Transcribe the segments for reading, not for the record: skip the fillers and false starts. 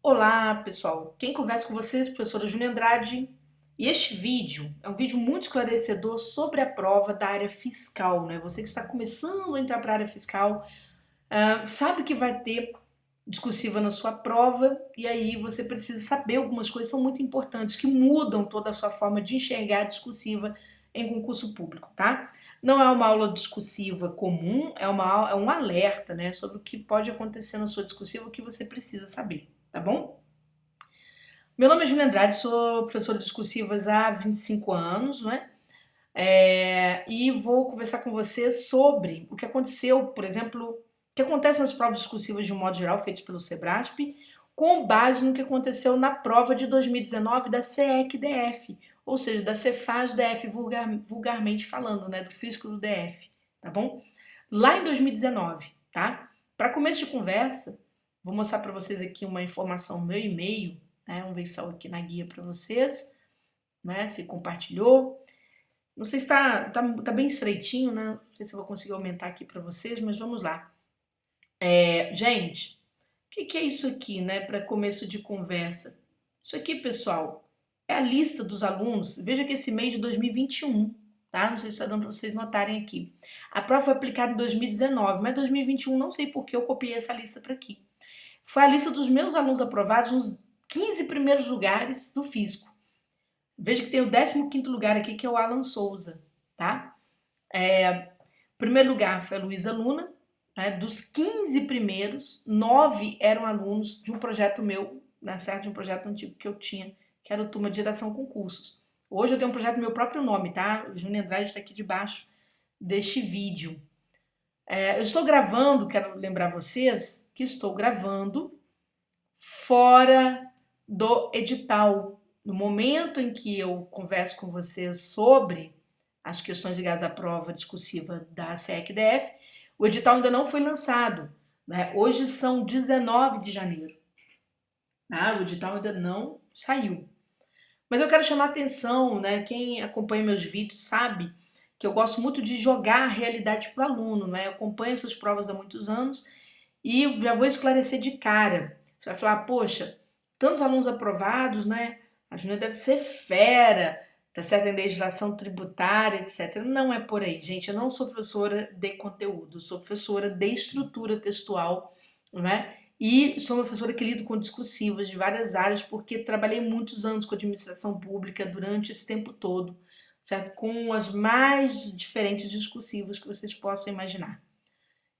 Olá, pessoal. Quem conversa com vocês é a professora Júlia Andrade. E este vídeo é um vídeo muito esclarecedor sobre a prova da área fiscal, né? Você que está começando a entrar para a área fiscal, sabe que vai ter discursiva na sua prova e aí você precisa saber algumas coisas que são muito importantes, que mudam toda a sua forma de enxergar a discursiva em concurso público, tá? Não é uma aula discursiva comum, é um alerta, né, sobre o que pode acontecer na sua discursiva, o que você precisa saber, tá bom? Meu nome é Julia Andrade, sou professora de discursivas há 25 anos, não é? E vou conversar com você sobre o que aconteceu, por exemplo, o que acontece nas provas discursivas de um modo geral, feitas pelo SEBRASP, com base no que aconteceu na prova de 2019 da CEC-DF, ou seja, da Cefaz-DF, vulgarmente falando, né, do Físico do DF, tá bom? Lá em 2019, tá? Para começo de conversa, vou mostrar para vocês aqui uma informação no meu e-mail, né? Vamos ver se saiu aqui na guia para vocês, né? Se compartilhou. Não sei se tá bem estreitinho, né? Não sei se eu vou conseguir aumentar aqui para vocês, mas vamos lá. Gente, o que é isso aqui, né? Para começo de conversa. Isso aqui, pessoal, é a lista dos alunos. Veja que esse mês de 2021, tá? Não sei se está dando para vocês notarem aqui. A prova foi aplicada em 2019, mas 2021 não sei por que eu copiei essa lista para aqui. Foi a lista dos meus alunos aprovados nos 15 primeiros lugares do Fisco. Veja que tem o 15º lugar aqui, que é o Alan Souza, tá? Primeiro lugar foi a Luísa Luna, né? Dos 15 primeiros, 9 eram alunos de um projeto meu, na certo, de um projeto antigo que eu tinha, que era o Turma de Geração Concursos. Hoje eu tenho um projeto do meu próprio nome, tá? O Júnior Andrade está aqui debaixo deste vídeo. Eu estou gravando, quero lembrar vocês, que estou gravando fora do edital. No momento em que eu converso com vocês sobre as questões ligadas à prova discursiva da SEC-DF, o edital ainda não foi lançado, né? Hoje são 19 de janeiro. O edital ainda não saiu. Mas eu quero chamar a atenção, né? Quem acompanha meus vídeos sabe que eu gosto muito de jogar a realidade para o aluno, né? Eu acompanho essas provas há muitos anos e já vou esclarecer de cara. Você vai falar, poxa, tantos alunos aprovados, né? A Júnia deve ser fera, tá certo em legislação tributária, etc. Não é por aí, gente. Eu não sou professora de conteúdo, sou professora de estrutura textual, né? E sou uma professora que lido com discursivas de várias áreas, porque trabalhei muitos anos com administração pública durante esse tempo todo, certo? Com as mais diferentes discursivas que vocês possam imaginar.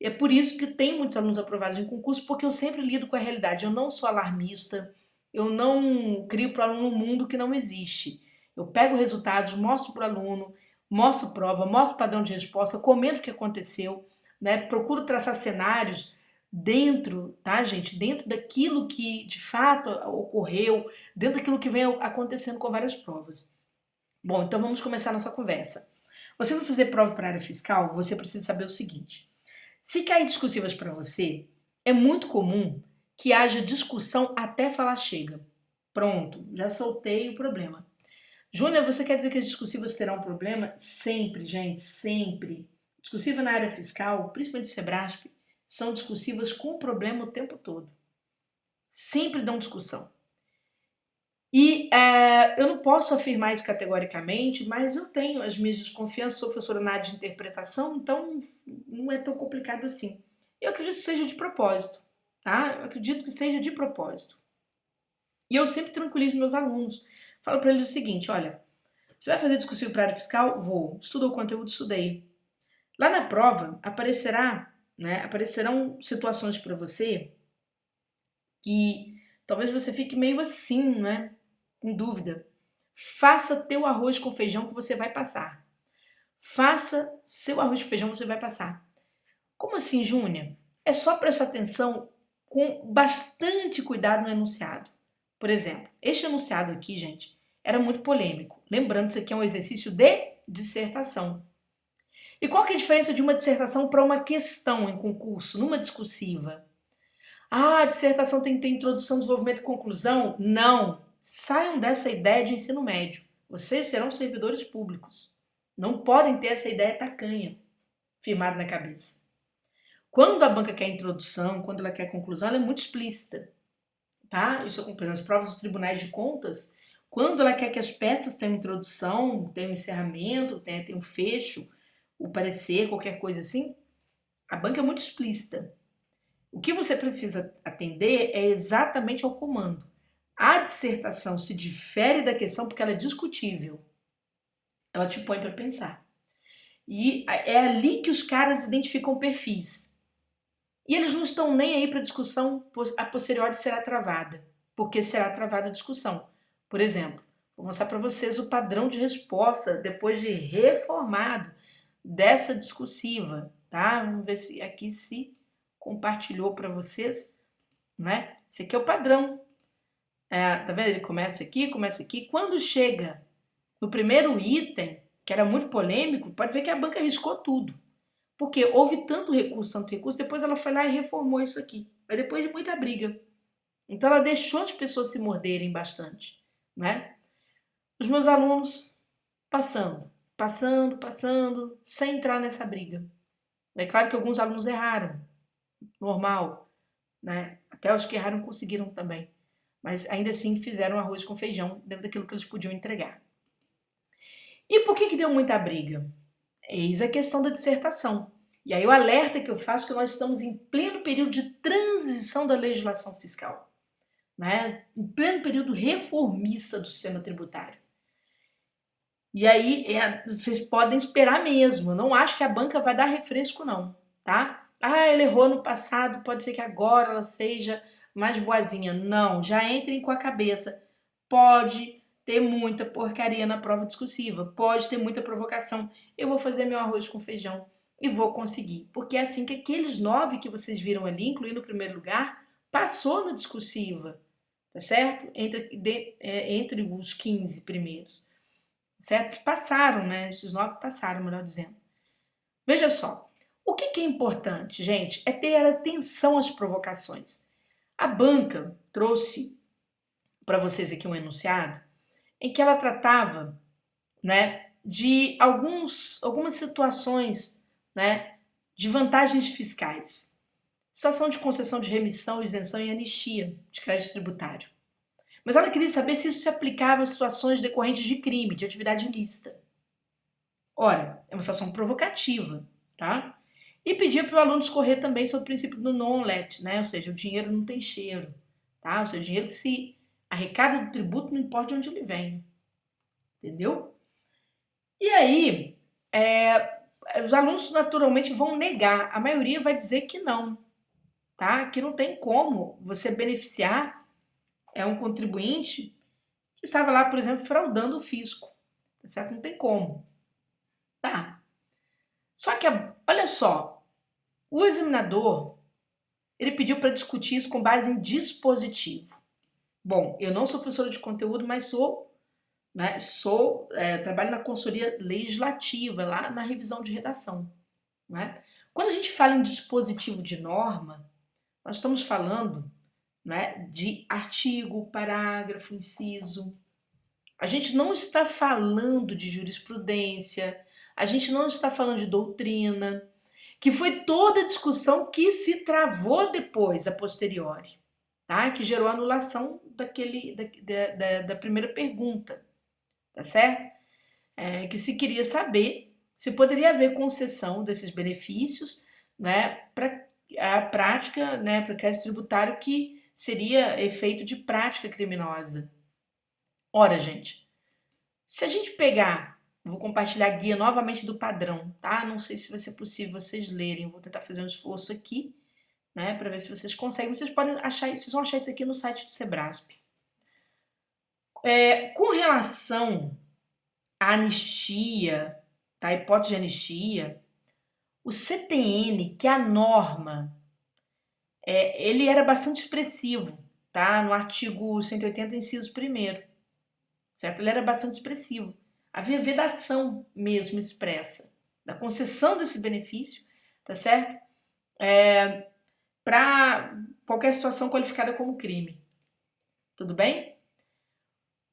É por isso que tem muitos alunos aprovados em concurso, porque eu sempre lido com a realidade. Eu não sou alarmista, eu não crio para o aluno um mundo que não existe. Eu pego resultados, mostro para o aluno, mostro prova, mostro padrão de resposta, comento o que aconteceu, né? Procuro traçar cenários dentro, tá, gente? Dentro daquilo que de fato ocorreu, dentro daquilo que vem acontecendo com várias provas. Bom, então vamos começar a nossa conversa. Você vai fazer prova para a área fiscal, você precisa saber o seguinte. Se cair discursivas para você, é muito comum que haja discussão até falar chega. Pronto, já soltei o problema. Júnior, você quer dizer que as discursivas terão um problema? Sempre, gente, sempre. Discursiva na área fiscal, principalmente o Sebrasp, são discursivas com problema o tempo todo. Sempre dão discussão. E eu não posso afirmar isso categoricamente, mas eu tenho as minhas desconfianças, sou professora na área de interpretação, então não é tão complicado assim. Eu acredito que seja de propósito, tá? Eu acredito que seja de propósito. E eu sempre tranquilizo meus alunos. Falo para eles o seguinte, olha, você vai fazer discursivo para a área fiscal? Vou. Estudou o conteúdo? Estudei. Lá na prova aparecerão situações para você que talvez você fique meio assim, né? Com dúvida. Faça teu arroz com feijão que você vai passar. Faça seu arroz com feijão que você vai passar. Como assim, Júnior? É só prestar atenção com bastante cuidado no enunciado. Por exemplo, este enunciado aqui, gente, era muito polêmico. Lembrando, isso aqui é um exercício de dissertação. E qual que é a diferença de uma dissertação para uma questão em concurso, numa discursiva? A dissertação tem que ter introdução, desenvolvimento e conclusão? Não. Saiam dessa ideia de ensino médio. Vocês serão servidores públicos. Não podem ter essa ideia tacanha firmada na cabeça. Quando a banca quer introdução, quando ela quer conclusão, ela é muito explícita. tá? Isso, por exemplo, as provas dos tribunais de contas, quando ela quer que as peças tenham introdução, tenham encerramento, tenham um fecho, o parecer, qualquer coisa assim, a banca é muito explícita. O que você precisa atender é exatamente ao comando. A dissertação se difere da questão porque ela é discutível. Ela te põe para pensar. E é ali que os caras identificam perfis. E eles não estão nem aí para a discussão a posteriori será travada, porque será travada a discussão. Por exemplo, vou mostrar para vocês o padrão de resposta depois de reformado dessa discursiva, tá? Vamos ver se aqui se compartilhou para vocês, né? Esse aqui é o padrão. Tá vendo? Ele começa aqui, começa aqui. Quando chega no primeiro item, que era muito polêmico, pode ver que a banca riscou tudo. Porque houve tanto recurso, depois ela foi lá e reformou isso aqui. Mas depois de muita briga. Então ela deixou as pessoas se morderem bastante, né? Os meus alunos passando, sem entrar nessa briga. É claro que alguns alunos erraram, normal, né? Até os que erraram conseguiram também. Mas ainda assim fizeram arroz com feijão dentro daquilo que eles podiam entregar. E por que deu muita briga? Eis a questão da dissertação. E aí o alerta que eu faço é que nós estamos em pleno período de transição da legislação fiscal, né? Em pleno período reformista do sistema tributário. E aí vocês podem esperar mesmo. Eu não acho que a banca vai dar refresco não, tá? Ela errou no passado, pode ser que agora ela seja mais boazinha. Não, já entrem com a cabeça. Pode ter muita porcaria na prova discursiva, pode ter muita provocação. Eu vou fazer meu arroz com feijão e vou conseguir. Porque é assim que aqueles 9 que vocês viram ali, incluindo o primeiro lugar, passou na discursiva, tá certo? Entre os 15 primeiros, certo? Passaram, né? Esses 9 passaram, melhor dizendo. Veja só, o que é importante, gente, é ter atenção às provocações. A banca trouxe para vocês aqui um enunciado em que ela tratava, né, de algumas situações, né, de vantagens fiscais. Situação de concessão de remissão, isenção e anistia de crédito tributário. Mas ela queria saber se isso se aplicava a situações decorrentes de crime, de atividade ilícita. Ora, é uma situação provocativa, tá? E pedia para o aluno discorrer também sobre o princípio do non-let, né? Ou seja, o dinheiro não tem cheiro, tá? Ou seja, o dinheiro que se arrecada do tributo não importa de onde ele vem, entendeu? E aí, os alunos naturalmente vão negar, a maioria vai dizer que não, tá? Que não tem como você beneficiar um contribuinte que estava lá, por exemplo, fraudando o fisco, tá certo? Não tem como, tá? Só que, olha só, o examinador, ele pediu para discutir isso com base em dispositivo. Bom, eu não sou professora de conteúdo, mas sou, né, trabalho na consultoria legislativa, lá na revisão de redação, né? Quando a gente fala em dispositivo de norma, nós estamos falando, né, de artigo, parágrafo, inciso. A gente não está falando de jurisprudência, a gente não está falando de doutrina, que foi toda a discussão que se travou depois, a posteriori, tá? Que gerou a anulação da primeira pergunta, tá certo? Que se queria saber se poderia haver concessão desses benefícios, né, para a prática, né, para o crédito tributário que seria efeito de prática criminosa. Ora, gente, se a gente pegar, vou compartilhar a guia novamente do padrão, tá? Não sei se vai ser possível vocês lerem, vou tentar fazer um esforço aqui, né, para ver se vocês conseguem. Vocês podem achar, vocês vão achar isso aqui no site do Sebrasp. Com relação à anistia, tá? A hipótese de anistia, o CTN, que é a norma, ele era bastante expressivo, tá? No artigo 180, inciso 1º, certo? Ele era bastante expressivo. Havia vedação mesmo expressa da concessão desse benefício, tá certo? Para qualquer situação qualificada como crime. Tudo bem?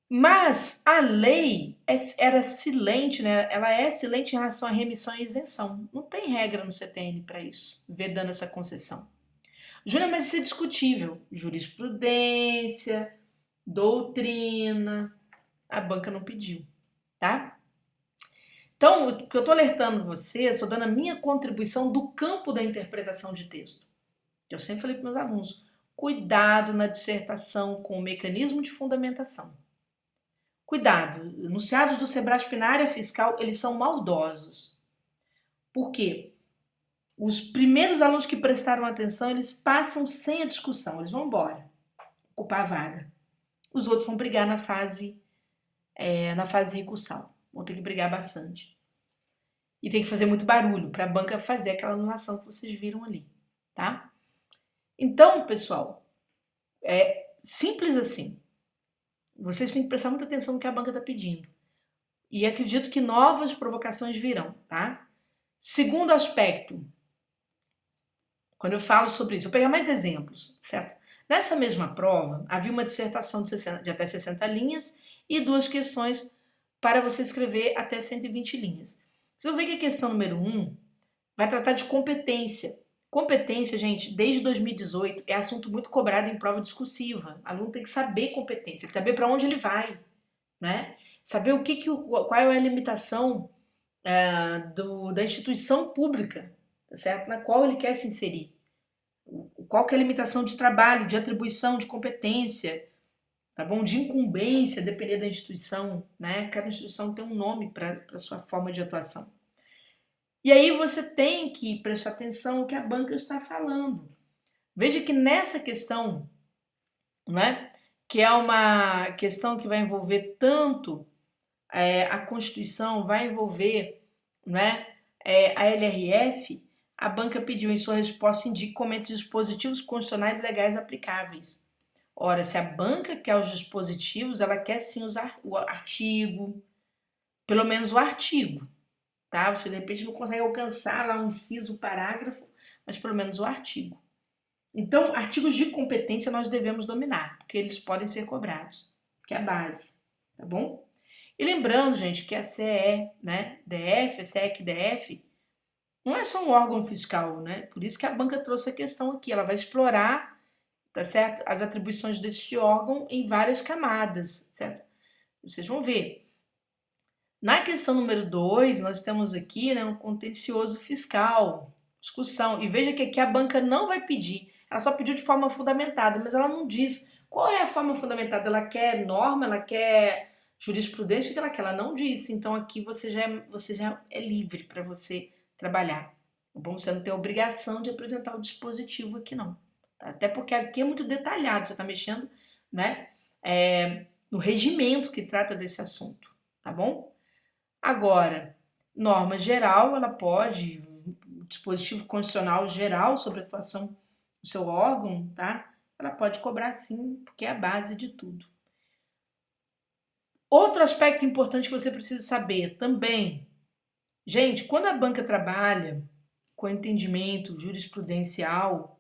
Mas a lei era silente, né? Ela é silente em relação à remissão e isenção. Não tem regra no CTN para isso, vedando essa concessão. Júnior, mas isso é discutível. Jurisprudência, doutrina, a banca não pediu, tá? Então, o que eu estou alertando você, estou dando a minha contribuição do campo da interpretação de texto. Eu sempre falei para meus alunos, cuidado na dissertação com o mecanismo de fundamentação. Cuidado, enunciados do SEBRASP na área fiscal, eles são maldosos. Por quê? Os primeiros alunos que prestaram atenção, eles passam sem a discussão, eles vão embora, ocupar a vaga. Os outros vão brigar na fase recursal, vão ter que brigar bastante. E tem que fazer muito barulho para a banca fazer aquela anulação que vocês viram ali, tá? Então, pessoal, é simples assim. Vocês têm que prestar muita atenção no que a banca está pedindo. E acredito que novas provocações virão, tá? Segundo aspecto, quando eu falo sobre isso, eu vou pegar mais exemplos, certo? Nessa mesma prova, havia uma dissertação de até 60 linhas e 2 questões para você escrever até 120 linhas. Vocês vão ver que a questão número 1 vai tratar de competência. Competência, gente, desde 2018 é assunto muito cobrado em prova discursiva. O aluno tem que saber competência, tem que saber para onde ele vai, né? Saber qual é a limitação da instituição pública, tá certo? Na qual ele quer se inserir. Qual que é a limitação de trabalho, de atribuição, de competência, tá bom? De incumbência, depender da instituição, né? Cada instituição tem um nome para a sua forma de atuação. E aí você tem que prestar atenção no que a banca está falando. Veja que nessa questão, né, que é uma questão que vai envolver tanto a Constituição, vai envolver, né, a LRF, a banca pediu em sua resposta indique comente dispositivos constitucionais legais aplicáveis. Ora, se a banca quer os dispositivos, ela quer sim usar o artigo, pelo menos o artigo. Tá? Você de repente não consegue alcançar lá um inciso, parágrafo, mas pelo menos o artigo. Então, artigos de competência nós devemos dominar, porque eles podem ser cobrados, que é a base, tá bom? E lembrando, gente, que a CE, né, DF, a SEC, DF, não é só um órgão fiscal, né? Por isso que a banca trouxe a questão aqui, ela vai explorar, tá certo? As atribuições deste órgão em várias camadas, certo? Vocês vão ver. Na questão número 2, nós temos aqui, né, um contencioso fiscal, discussão. E veja que aqui a banca não vai pedir, ela só pediu de forma fundamentada, mas ela não diz qual é a forma fundamentada. Ela quer norma, ela quer jurisprudência, o que ela quer, ela não disse. Então aqui você já é livre para você trabalhar. Tá bom? Você não tem a obrigação de apresentar o dispositivo aqui, não. Tá? Até porque aqui é muito detalhado, você está mexendo, né, no regimento que trata desse assunto, tá bom? Agora, norma geral, ela pode, dispositivo constitucional geral sobre a atuação do seu órgão, tá? Ela pode cobrar sim, porque é a base de tudo. Outro aspecto importante que você precisa saber também, gente, quando a banca trabalha com entendimento jurisprudencial,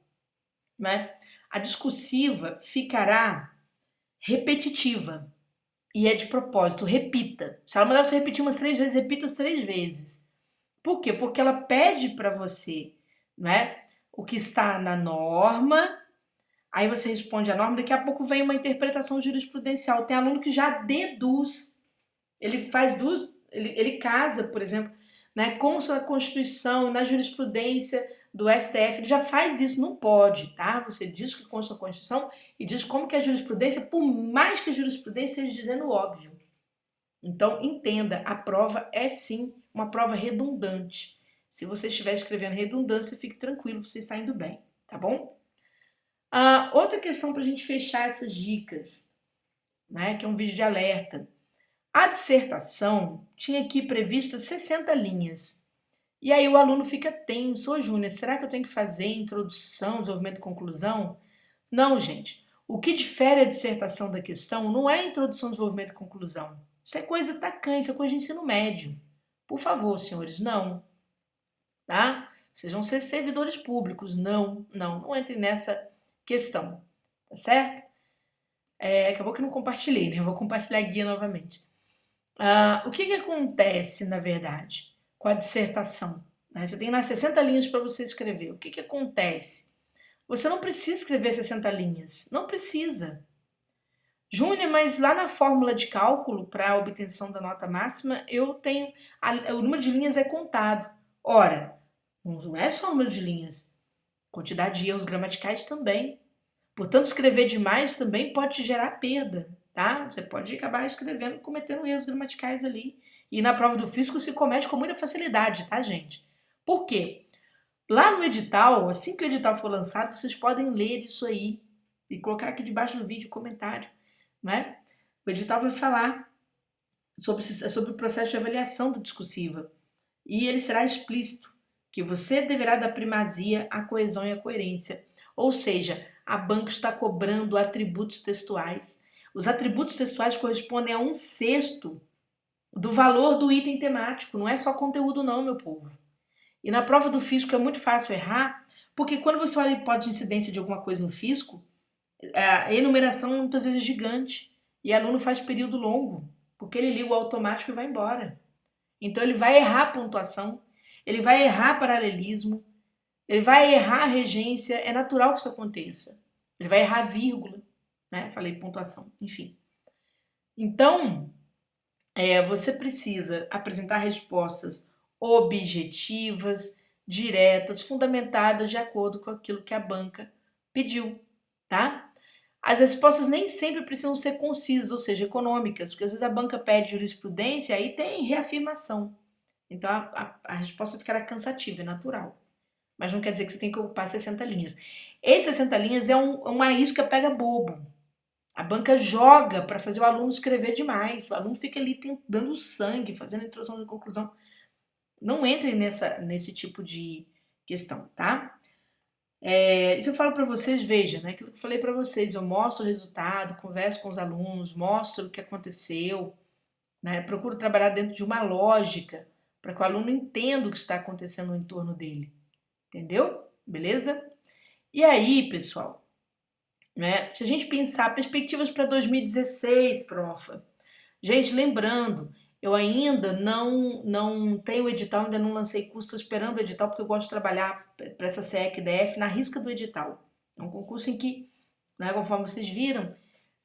né, a discursiva ficará repetitiva. E é de propósito, repita. Se ela mandar você repetir umas 3 vezes, repita as 3 vezes. Por quê? Porque ela pede para você, né, o que está na norma, aí você responde a norma, daqui a pouco vem uma interpretação jurisprudencial. Tem aluno que já deduz, ele faz ele casa, por exemplo, né, com a Constituição, na jurisprudência do STF, ele já faz isso, não pode, tá? Você diz que consta a Constituição e diz como que é a jurisprudência, por mais que a jurisprudência esteja dizendo o óbvio. Então, entenda, a prova é sim uma prova redundante. Se você estiver escrevendo redundância, fique tranquilo, você está indo bem, tá bom? Outra questão para a gente fechar essas dicas, né, que é um vídeo de alerta. A dissertação tinha aqui prevista 60 linhas. E aí o aluno fica tenso. Ô, Júnior, será que eu tenho que fazer introdução, desenvolvimento e conclusão? Não, gente. O que difere a dissertação da questão não é introdução, desenvolvimento e conclusão. Isso é coisa tacanha, isso é coisa de ensino médio. Por favor, senhores, não. Tá? Vocês vão ser servidores públicos. Não entrem nessa questão. Tá certo? Acabou que eu não compartilhei, né? Eu vou compartilhar a guia novamente. O que acontece, na verdade, com a dissertação? Né? Você tem lá 60 linhas para você escrever. O que acontece? Você não precisa escrever 60 linhas, não precisa. Júnior, mas lá na fórmula de cálculo para a obtenção da nota máxima, eu tenho o número de linhas é contado. Ora, não é só o número de linhas, quantidade de erros gramaticais também. Portanto, escrever demais também pode te gerar perda, tá? Você pode acabar escrevendo, cometendo erros gramaticais ali. E na prova do físico se comete com muita facilidade, tá, gente? Por quê? Lá no edital, assim que o edital for lançado, vocês podem ler isso aí e colocar aqui debaixo do vídeo comentário, né? O edital vai falar sobre o processo de avaliação da discursiva e ele será explícito que você deverá dar primazia à coesão e à coerência, ou seja, a banca está cobrando atributos textuais. Os atributos textuais correspondem a 1/6 do valor do item temático, não é só conteúdo não, meu povo. E na prova do físico é muito fácil errar, porque quando você olha a hipótese de incidência de alguma coisa no físico, a enumeração muitas vezes é gigante e o aluno faz período longo, porque ele liga o automático e vai embora. Então ele vai errar a pontuação, ele vai errar paralelismo, ele vai errar a regência, é natural que isso aconteça. Ele vai errar a vírgula, né? Falei pontuação, enfim. Então, você precisa apresentar respostas objetivas, diretas, fundamentadas de acordo com aquilo que a banca pediu, tá? As respostas nem sempre precisam ser concisas, ou seja, econômicas, porque às vezes a banca pede jurisprudência e aí tem reafirmação. Então a resposta ficará cansativa, é natural. Mas não quer dizer que você tem que ocupar 60 linhas. Esses 60 linhas é uma isca pega bobo. A banca joga para fazer o aluno escrever demais. O aluno fica ali dando sangue, fazendo introdução e conclusão. Não entre nesse tipo de questão, tá? Isso eu falo para vocês, veja, né? Aquilo que eu falei para vocês, eu mostro o resultado, converso com os alunos, mostro o que aconteceu, né? Procuro trabalhar dentro de uma lógica para que o aluno entenda o que está acontecendo no entorno dele, entendeu? Beleza? E aí, pessoal, né? Se a gente pensar perspectivas para 2016, profa. Gente, lembrando, eu ainda não tenho edital, ainda não lancei curso, estou esperando o edital porque eu gosto de trabalhar para essa CEC-DF na risca do edital. É um concurso em que, né, conforme vocês viram,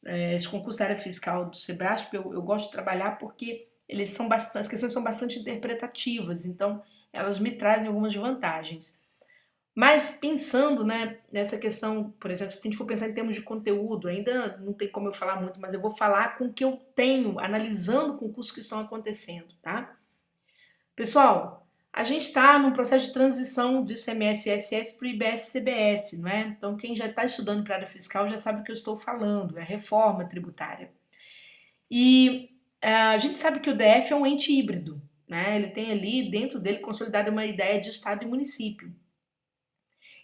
esse concurso da área fiscal do Sebrasp, eu gosto de trabalhar porque as questões são bastante interpretativas, então elas me trazem algumas vantagens. Mas pensando, né, nessa questão, por exemplo, se a gente for pensar em termos de conteúdo, ainda não tem como eu falar muito, mas eu vou falar com o que eu tenho, analisando concursos que estão acontecendo, tá? Pessoal, a gente está num processo de transição do ICMS e ISS para o IBS-CBS, não é? Então, quem já está estudando para a área fiscal já sabe o que eu estou falando, é reforma tributária. E a gente sabe que o DF é um ente híbrido, né? Ele tem ali dentro dele consolidado uma ideia de Estado e município.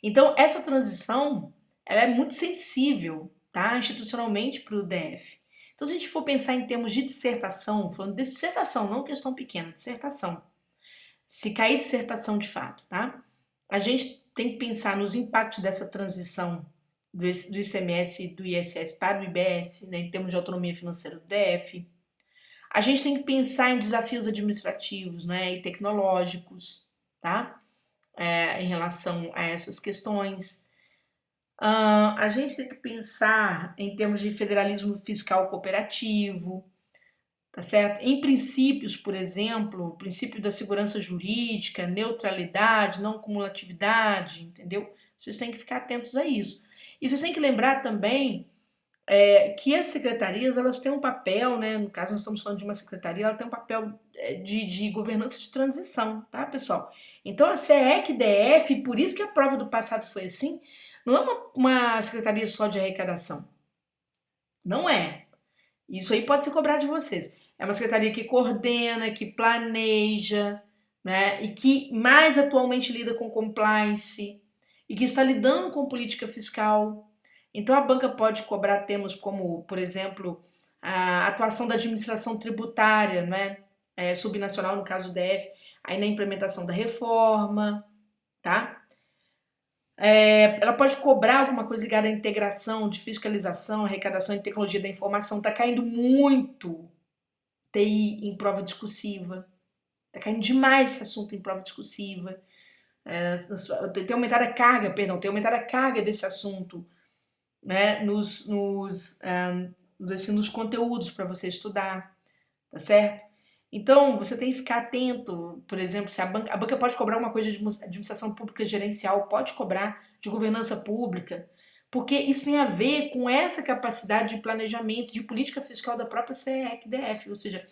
Então, essa transição ela é muito sensível, tá, institucionalmente para o DF. Então, se a gente for pensar em termos de dissertação, falando de dissertação, não questão pequena, dissertação. Se cair dissertação de fato, tá? A gente tem que pensar nos impactos dessa transição do ICMS e do ISS para o IBS, né, em termos de autonomia financeira do DF. A gente tem que pensar em desafios administrativos, né, e tecnológicos, tá? Em relação a essas questões. A gente tem que pensar em termos de federalismo fiscal cooperativo, tá certo? Em princípios, por exemplo, o princípio da segurança jurídica, neutralidade, não cumulatividade, entendeu? Vocês têm que ficar atentos a isso. E vocês têm que lembrar também que as secretarias, elas têm um papel, né? No caso, nós estamos falando de uma secretaria, ela tem um papel de governança de transição, tá, pessoal? Então, a CEC-DF, por isso que a prova do passado foi assim, não é uma secretaria só de arrecadação. Não é. Isso aí pode ser cobrado de vocês. É uma secretaria que coordena, que planeja, né? E que mais atualmente lida com compliance e que está lidando com política fiscal. Então a banca pode cobrar temas como, por exemplo, a atuação da administração tributária, né? Subnacional, no caso do DF, aí na implementação da reforma, tá? Ela pode cobrar alguma coisa ligada à integração de fiscalização, arrecadação e tecnologia da informação. Está caindo muito TI em prova discursiva. Está caindo demais esse assunto em prova discursiva. tem aumentado a carga, perdão, tem aumentado a carga desse assunto, né, assim, nos conteúdos para você estudar, tá certo? Então, você tem que ficar atento, por exemplo, se a banca pode cobrar uma coisa de administração pública gerencial, pode cobrar de governança pública, porque isso tem a ver com essa capacidade de planejamento, de política fiscal da própria CECDF, ou seja,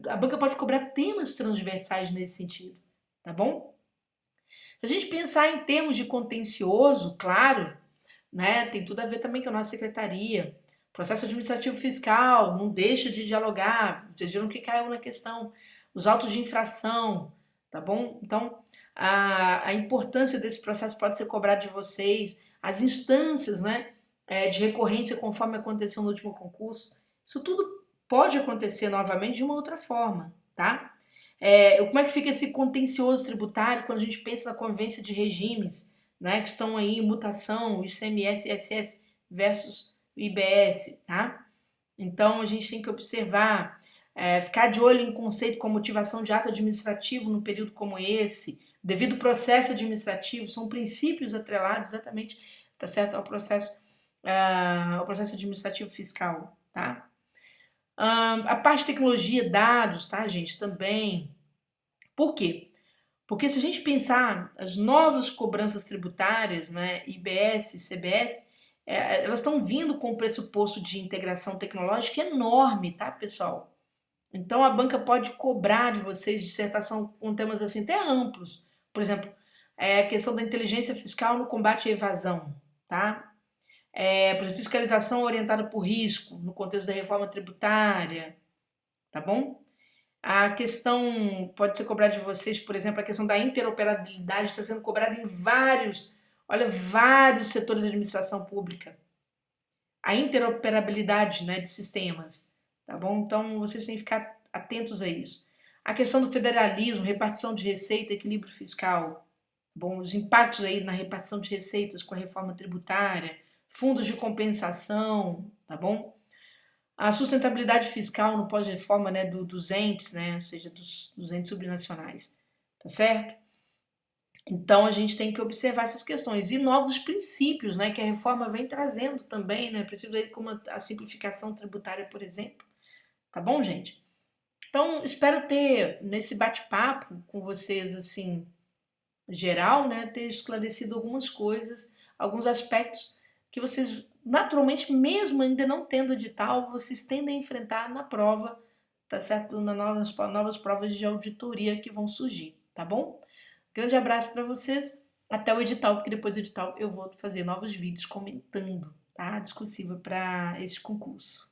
a banca pode cobrar temas transversais nesse sentido, tá bom? Se a gente pensar em termos de contencioso, claro, né, tem tudo a ver também com a nossa secretaria. Processo administrativo fiscal, não deixa de dialogar, vocês viram que caiu na questão. Os autos de infração, tá bom? Então, a importância desse processo pode ser cobrada de vocês, as instâncias, né, de recorrência conforme aconteceu no último concurso. Isso tudo pode acontecer novamente de uma outra forma, tá? Como é que fica esse contencioso tributário quando a gente pensa na convivência de regimes, né, que estão aí em mutação, o ICMS e ISS versus o IBS, tá? Então a gente tem que observar, ficar de olho em conceito como motivação de ato administrativo num período como esse, devido processo administrativo, são princípios atrelados exatamente, tá certo, ao processo administrativo fiscal, tá? A parte de tecnologia, dados, tá, gente, também. Por quê? Porque se a gente pensar as novas cobranças tributárias, né, IBS, CBS, elas estão vindo com um pressuposto de integração tecnológica enorme, tá, pessoal? Então a banca pode cobrar de vocês dissertação com temas assim até amplos. Por exemplo, a questão da inteligência fiscal no combate à evasão, tá? Por exemplo, fiscalização orientada por risco no contexto da reforma tributária, tá bom? A questão pode ser cobrada de vocês, por exemplo, a questão da interoperabilidade está sendo cobrada em vários setores de administração pública. A interoperabilidade, né, de sistemas, tá bom? Então vocês têm que ficar atentos a isso. A questão do federalismo, repartição de receita, equilíbrio fiscal, bom, os impactos aí na repartição de receitas com a reforma tributária, fundos de compensação, tá bom? A sustentabilidade fiscal no pós-reforma, né, dos entes, né, ou seja, dos entes subnacionais, tá certo? Então a gente tem que observar essas questões e novos princípios, né, que a reforma vem trazendo também, né, princípios aí como a simplificação tributária, por exemplo, tá bom, gente? Então espero ter nesse bate-papo com vocês assim geral, né, ter esclarecido algumas coisas, alguns aspectos que vocês, naturalmente, mesmo ainda não tendo edital, vocês tendem a enfrentar na prova, tá certo? Nas novas provas de auditoria que vão surgir, tá bom? Grande abraço para vocês, até o edital, porque depois do edital eu vou fazer novos vídeos comentando, tá? Discursiva para esse concurso.